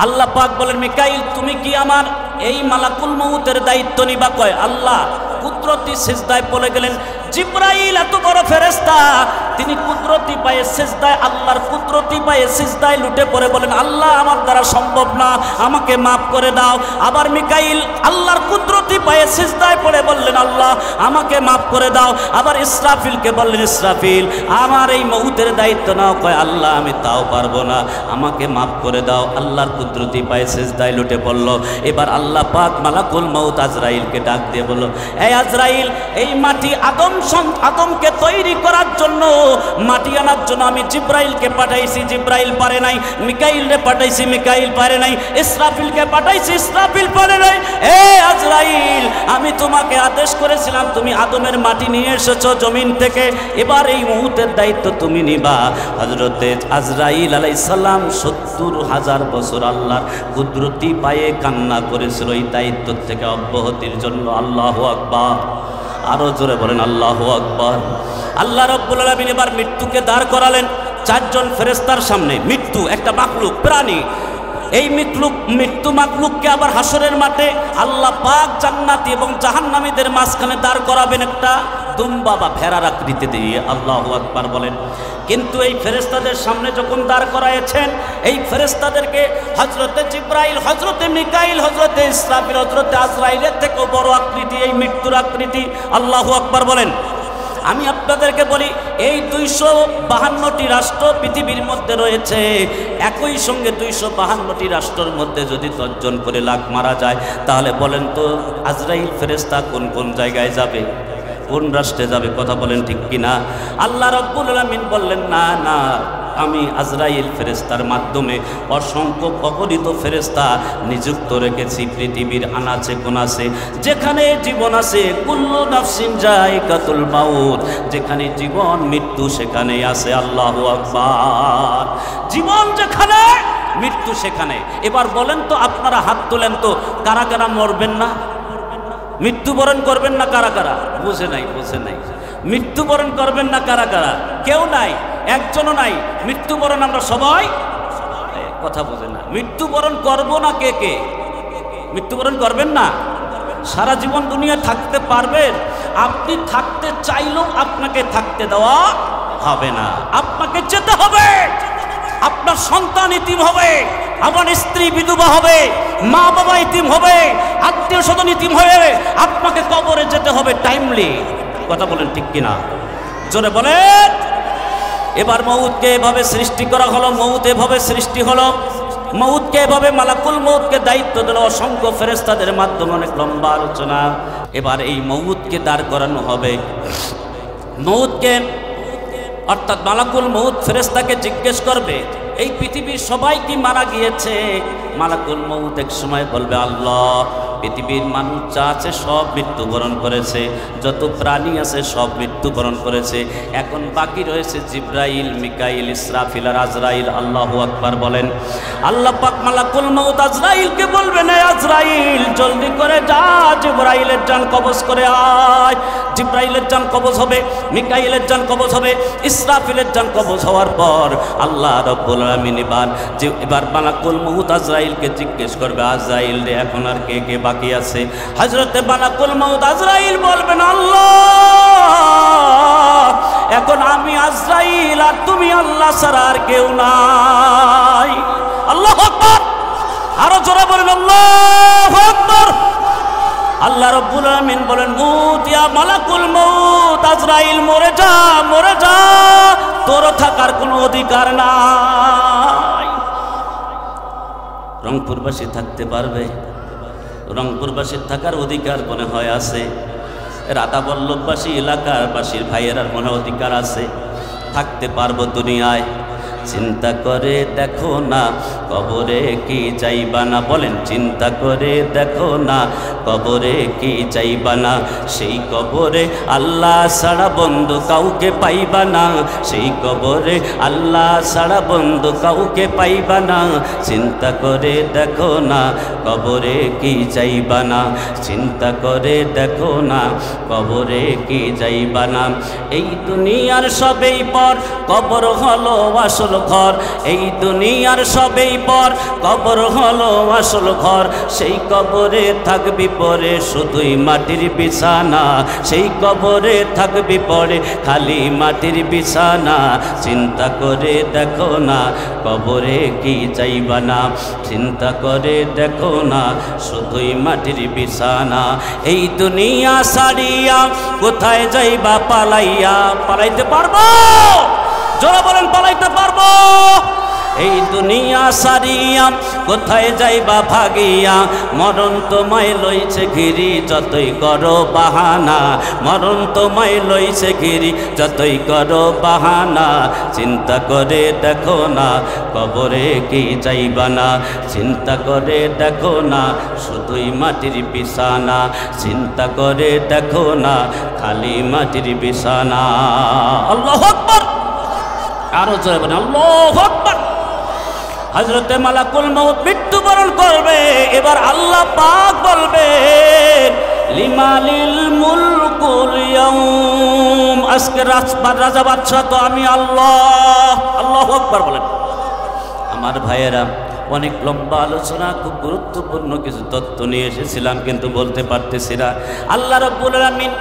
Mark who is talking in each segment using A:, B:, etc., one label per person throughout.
A: আল্লাহ পাক বলেন মিকাইল তুমি কি আমার এই মালাকুল মউতের দায়িত্ব নিবা? কয় আল্লাহ। কুদরতি সিজদায় পড়ে গেলেন। জিবরাইল এত বড় ফেরেশতা, তিনি কুদরতি পায়ে সিজদায়, আল্লাহর কুদরতি পায়ে সিজদায় লুটে পড়ে বলেন আল্লাহ আমার দ্বারা সম্ভব না, আমাকে মাফ করে দাও। আবার মিকাইল আল্লাহর কুদরতি পায়ে সিজদায় পড়ে বললেন আল্লাহ আমাকে মাফ করে দাও। আবার ইসরাফিলকে বললেন ইসরাফিল আমার এই মউতের দায়িত্ব নাও। কয় আল্লাহ আমি তাও পারবো না, আমাকে মাফ করে দাও। আল্লাহর কুদরতি পায়ে সিজদায় লুটে পড়ল। এবার আল্লাহ পাক মালাকুল মউত আজরাইলকে ডাক দিয়ে বলল এই আজরাইল, এই মাটি আদমকে তৈরি করার জন্য, মাটি আনার জন্য আমি জিব্রাইলকে পাঠাইছি, জিব্রাইল পারে নাই। মিকাইলকে পাঠাইছি, মিকাইল পারে নাই। ইসরাফিলকে পাঠাইছি, ইসরাফিল পারে নাই। এ আজরাইল, আমি তোমাকে আদেশ করেছিলাম, তুমি আদমের মাটি নিয়ে এসেছো জমিন থেকে, এবার এই মুহূর্তের দায়িত্ব তুমি নিবা। হযরতে আজরাইল আলাইহিস সালাম ৭০,০০০ বছর আল্লাহর কুদরতি পায়ে কান্না করেছিল এই দায়িত্ব থেকে অব্যাহতির জন্য। আল্লাহু আকবার, আরো জোরে বলেন আল্লাহু আকবার। আল্লাহ রাব্বুল আলামিন এবার মৃত্যুকে দাঁড় করালেন ৪ জন ফেরেশতার সামনে। মৃত্যু একটা মাখলুক, প্রাণী। এই মৃত্যু মাখলুককে আবার হাসরের মাঠে আল্লাহ পাক জান্নাতি এবং জাহান্নামীদের মাঝখানে দাঁড় করাবেন একটা দুম্বা বা ভেড়ার আকৃতি দিয়ে। আল্লাহু আকবার বলেন। কিন্তু এই ফেরেশতাদের সামনে যখন দাঁড় করাইছেন, এই ফেরেশতাদেরকে হযরতে জিবরাইল, হযরতে মিকাইল, হযরতে ইসরাফিল, হযরতে আজরাইলের থেকেও বড় আকৃতি এই মৃত্যুর আকৃতি। আল্লাহু আকবার বলেন। আমি আপনাদেরকে বলি এই 252টি রাষ্ট্র পৃথিবীর মধ্যে রয়েছে, একই সঙ্গে 252টি রাষ্ট্রের মধ্যে যদি 10 জন করে লাখ মারা যায়, তাহলে বলেন তো আজরাইল ফেরেশতা কোন কোন জায়গায় যাবে, কোন রাষ্ট্রে যাবে? কথা বলেন ঠিক কিনা? আল্লাহ রাব্বুল আলামিন বললেন না না, আমি আজরাইল ফেরেশতার মাধ্যমে অসংখ্য অগণিত ফেরেশতা নিযুক্ত রেখেছি পৃথিবীর আনাচে কোনাচে, যেখানে জীবন আছে। কুল্লু নাফসিন যায়কাতুল মাউত, যেখানে জীবন মৃত্যু সেখানেই আছে। আল্লাহু আকবার। জীবন যেখানে মৃত্যু সেখানে। এবার বলেন তো, আপনারা হাত তোলেন তো, কারা কারা মরবেন না, মৃত্যুবরণ করবেন না? কারা কারা? বুঝে নাই, বুঝে নাই। মৃত্যুবরণ করবেন না কারা কারা? কেউ নাই, একজনও নাই। মৃত্যুবরণ আমরা সবাই, কথা বোঝে না। মৃত্যুবরণ করব না কে কে? মৃত্যুবরণ করবেন না? সারা জীবন দুনিয়া থাকতে পারবেন? আপনি থাকতে চাইলেও আপনাকে থাকতে দেওয়া হবে না, আপনাকে যেতে হবে। আপনার সন্তান ইতিম হবে, আমার স্ত্রী বিধবা হবে, মা বাবা ইতিম হবে, আত্মীয় স্বজন ইতিম হয়ে আপনাকে কবরে যেতে হবে টাইমলি। কথা বলেন ঠিক কিনা? জোরে বলেন। এবার মউতকে এভাবে সৃষ্টি করা হলো, মউত এভাবে সৃষ্টি হলো। মউতকে এভাবে মালাকুল মউতকে দায়িত্ব দিল অসংখ্য ফেরেশতাদের মাধ্যমে। অনেক লম্বা আলোচনা। এবার এই মউতকে দাঁড় করানো হবে। মউতকে অর্থাৎ মালাকুল মউত ফেরেশতাকে জিজ্ঞেস করবে এই পৃথিবীর সবাই কি মারা গিয়েছে? মালাকুল মউত এক সময় বলবে আল্লাহ, পৃথিবীর মানুষ যা আছে সব মৃত্যুবরণ করেছে, যত প্রাণী আছে সব মৃত্যুবরণ করেছে, এখন বাকি রয়েছে জিব্রাইল, মিকাইল, ইসরাফিল আর আজরাইল। আল্লাহু আকবার বলেন। আল্লাহ পাক মালাকুল মউত আজরাইলকে বলবেন এই আজরাইল জলদি করে যা, জিব্রাইলের জান কবজ করে আয়। জিব্রাইলের জান কবজ হবে, মিকাইলের জান কবজ হবে, ইসরাফিলের জান কবজ হওয়ার পর আল্লাহ রাব্বুল আলামিন এবার মালাকুল মউত আজরাইলকে জিজ্ঞেস করবে আজরাইল রে এখন আর কে কে বাকি আছে? হযরতে মালাকুল মউত আজরাইল বলবেন আল্লাহ, এখন আমি আজরাইল আর তুমি আল্লাহ ছাড়া আর কেউ নাই। আল্লাহু আকবার। আরো জোরে বলেন আল্লাহু আকবার। আল্লাহ রাব্বুল আলামিন বলেন মুত ইয়া মালাকুল মউত, আজরাইল মরে যা, মরে যা, তোর থাকার কোনো অধিকার নাই। রংপুরবাসী থাকতে পারবে? রংপুরবাসীর থাকার অধিকার মনে হয় আছে। রাধাবল্লভবাসী এলাকার বাসীর ভাইয়েরার মনে অধিকার আছে। থাকতে পারবো দুনিয়ায়? চিন্তা করে দেখো না কবরে কি চাইবা না? বলেন চিন্তা করে দেখো না কবরে কি চাইবা না? সেই কবরে আল্লাহ ছাড়া বন্ধু কাউকে পাইবা না, সেই কবরে আল্লাহ ছাড়া বন্ধু কাউকে পাইবা না। চিন্তা করে দেখো না কবরে কি চাইবা না, চিন্তা করে দেখো না কবরে কি চাইবা না। এই দুনিয়ার সবেই পর, কবর হলো আসল ঘর। এই দুনিয়ার সবেই পর কবর হলো আসল ঘর, সেই কবরে থাকবি পরে শুধুই মাটির বিছানা, সেই কবরে থাকবি পরে খালি মাটির বিছানা। চিন্তা করে দেখো না কবরে কি যাইবা না, চিন্তা করে দেখো না শুধুই মাটির বিছানা। এই দুনিয়া ছাড়িয়া কোথায় যাইবা পালাইয়া, পালাইতে পারবো? জোরে বলেন পালাইতে পারবো? এই দুনিয়া সারিয়া কোথায় যাইবা ভাগিয়া, মরণ তোমায় লইছে ঘিরি যতই করো বাহানা, মরণ তোমায় লইছে ঘিরি যতই করো বাহানা। চিন্তা করে দেখো না কবরে কি যাইবা না, চিন্তা করে দেখো না শুধুই মাটির বিছানা, চিন্তা করে দেখো না খালি মাটির বিছানা। আল্লাহু আকবার, আরো জোরে বলেন আল্লাহু আকবার। হযরতে মালাকুল মউত মৃত্যুবরণ করবে, এবার আল্লাহ পাক বলবে লিমালিল মুলকুল ইয়াউম, আজকে রাজা বাদশাহ তো আমি আল্লাহ। আল্লাহু আকবার বলেন। আমার ভাইয়েরা, অনেক লম্বা আলোচনা, খুব গুরুত্বপূর্ণ কিছু তথ্য নিয়ে এসেছিলাম কিন্তু বলতে পারতেছি না। আল্লাহ রাব্বুল আলামিন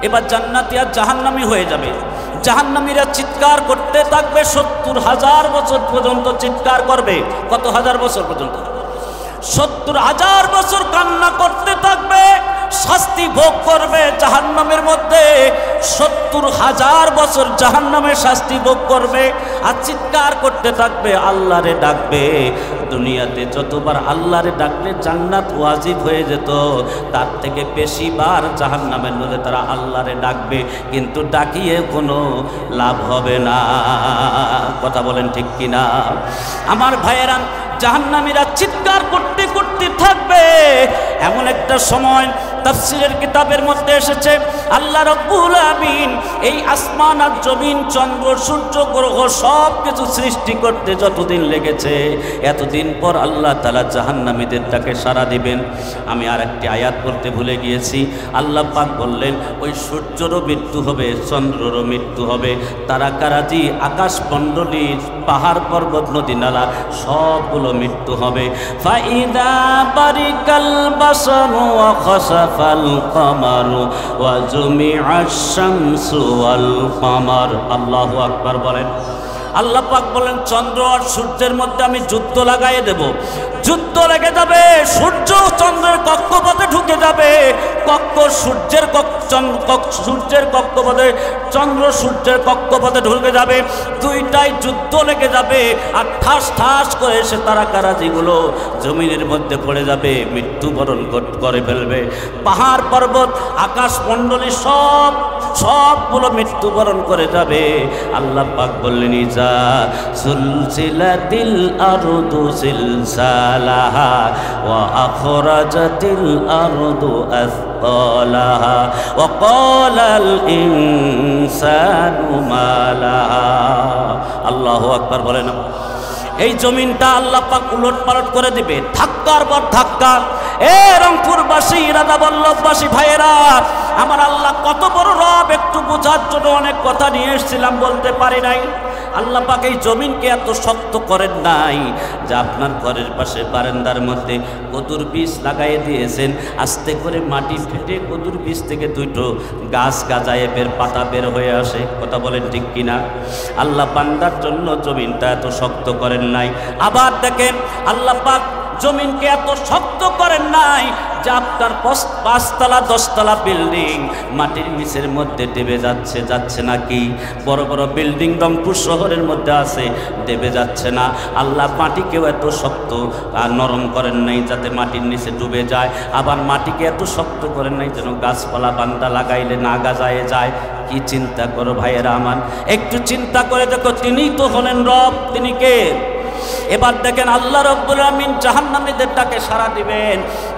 A: এবার জান্নাতি আর জাহান্নামী হয়ে যাবে। জাহান্নামীরা চিৎকার করতে থাকবে ৭০,০০০ বছর পর্যন্ত চিৎকার করবে। কত হাজার বছর পর্যন্ত? ৭০,০০০ বছর কান্না করতে থাকবে, শাস্তি ভোগ করবে জাহান্নামের মধ্যে। ৭০,০০০ বছর জাহান্নামের শাস্তি ভোগ করবে আর চিৎকার করতে থাকবে, আল্লাহরে ডাকবে। দুনিয়াতে যতবার আল্লাহরে ডাকলে জান্নাত ওয়াজিব হয়ে যেত, তার থেকে বেশি বার জাহান্নামের মধ্যে তারা আল্লাহরে ডাকবে, কিন্তু ডাকিয়ে কোনো লাভ হবে না। কথা বলেন ঠিক কিনা? আমার ভাইয়েরা, জাহান্নামীরা চিৎকার করতে করতে থাকবে। এমন একটা সময় তাফসীরের কিতাবের মধ্যে এসেছে, আল্লাহ রাব্বুল আলামিন এই আসমান আর জমিন, চন্দ্র সূর্য গ্রহ সব কিছু সৃষ্টি করতে যতদিন লেগেছে, এতদিন পর আল্লাহ তাআলা জাহান্নামীদেরটাকে সাড়া দিবেন। আমি আর একটি আয়াত পড়তে ভুলে গিয়েছি। আল্লাহ পাক বললেন ওই সূর্যেরও মৃত্যু হবে, চন্দ্রেরও মৃত্যু হবে, তারাকারাজি, আকাশমণ্ডলী, পাহাড় পর্বত, নদী নালা সবগুলো মৃত্যু হবে। ফাইদা বারিকাল বাসারু ওয়া খাসাফাল কামারু ওয়া জুমিআশ শামসু ওয়াল কামার। আল্লাহু আকবার বলেন। আল্লাহ পাক বলেন চন্দ্র আর সূর্যের মধ্যে আমি যুদ্ধ লাগাইয়ে দেব। যুদ্ধ লেগে যাবে, সূর্য চন্দ্রের কক্ষপথে ঢুকে যাবে, সূর্যের কক্ষপথে, চন্দ্র সূর্যের কক্ষপথে ঢুকে যাবে, দুইটাই যুদ্ধ লেগে যাবে। আর ঠাস ঠাস করে এসে তারাকারাজিগুলো জমিনের মধ্যে পড়ে যাবে, মৃত্যুবরণ করে ফেলবে। পাহাড় পর্বত, আকাশমণ্ডলী সবগুলো মৃত্যুবরণ করে যাবে। আল্লাহ পাক বললেন ইজা সুলসিলাতিল আরদু সিলসালাহা ওয়া আখরাজাতিল আরদু আসকালাহা ওয়া ক্বালাল ইনসানু মা লাহা। আল্লাহু আকবার বলেন। এই জমিনটা আল্লাহ পাক উলট পালট করে দিবে, ধাক্কার পর ধাক্কা। এ রংপুরবাসী, রাধাবল্লভবাসী ভাইয়েরা, আমার আল্লাহ কত বড় রব একটু বোঝার জন্য অনেক কথা নিয়ে এসেছিলাম, বলতে পারি নাই। আল্লাহ পাক এই জমিনকে এত শক্ত করেন নাই যে আপনার ঘরের পাশে বারান্দার মধ্যে কদুর বীজ লাগাইয়ে দিয়েছেন, আস্তে করে মাটি ফেটে কদুর বীজ থেকে দুটো গাছ গাজায় পাতা বের হয়ে আসে। কথা বলেন ঠিক কিনা? আল্লাহ বান্দার জন্য জমিনটা এত শক্ত করেন নাই। আবার দেখেন আল্লাহ পাক জমিনকে এত শক্ত করেন নাই যে আপনার ৫তলা ১০তলা বিল্ডিং মাটির নিচের মধ্যে দেবে যাচ্ছে নাকি? বড় বড় বিল্ডিং রংপুর শহরের মধ্যে আছে, দেবে যাচ্ছে না। আল্লাহ মাটিকেও এত শক্ত আর নরম করেন নাই যাতে মাটির নিচে ডুবে যায়। আবার মাটিকে এত শক্ত করেন নাই যেন গাছপালা বান্দা লাগাইলে না গাজায় যায়। কি চিন্তা করো ভাইয়েরা আমার, একটু চিন্তা করে দেখো, তিনিই তো হলেন রব। তিনি কে? এবার দেখেন আল্লাহ রাব্বুল আমিন জাহান্নামীদেরটাকে সাড়া দিবেন।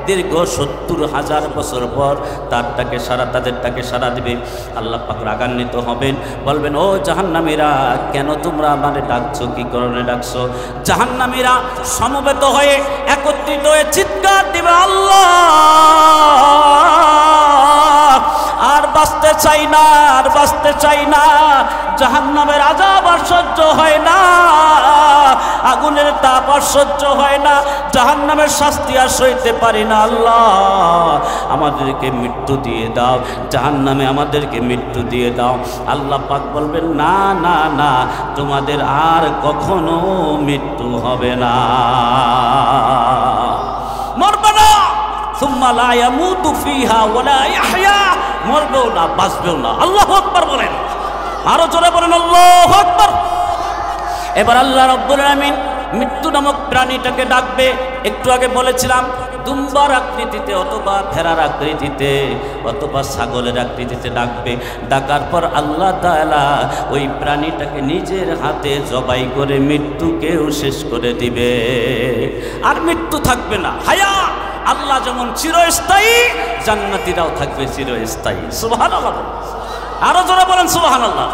A: দীর্ঘ ৭০,০০০ বছর পর তাদেরটাকে সাড়া দিবে। আল্লাহ পাক রাগান্বিত হবেন, বলবেন ও জাহান্নামীরা, কেন তোমরা আমারে ডাকছো? কি কারণে ডাকছো? জাহান্নামীরা সমবেত হয়ে একত্রিত হয়ে চিৎকার দিবে, আল্লাহ আর বাঁচতে বাঁচতে চাই না, আর বাঁচতে চাই না। জাহান্নামের আযাব আর সহ্য হয় না, আগুনের তাপ আর সহ্য হয় না, জাহান্নামের শাস্তি আর সইতে পারি না। আল্লাহ আমাদেরকে মৃত্যু দিয়ে দাও, জাহান্নামে আমাদেরকে মৃত্যু দিয়ে দাও। আল্লাহ পাক বলবেন না না না, তোমাদের আর কখনো মৃত্যু হবে না, মরবে না। সুম্মা লা ইয়ামুতু ফিহা ওয়ালা ইয়াহইয়া, মরবেও না বাঁচবেও না। আল্লাহু আকবার বলেন, আরো জোরে বলেন আল্লাহু আকবার। এবার আল্লাহ রাব্বুল আলামিন মৃত্যু নামক প্রাণীটাকে ডাকবে। একটু আগে বলেছিলাম দুম্বার আকৃতিতে অথবা ভেড়ার আকৃতিতে অথবা ছাগলের আকৃতিতে ডাকবে। ডাকার পর আল্লাহ তাআলা ওই প্রাণীটাকে নিজের হাতে জবাই করে মৃত্যুকেও শেষ করে দিবে, আর মৃত্যু থাকবে না। হায়াত আল্লাহ যেমন চিরস্থায়ী, জান্নাতীরাও থাকবে চিরস্থায়ী। সুবহানাল্লাহ, আরো জোরে বলেন সুবহানাল্লাহ।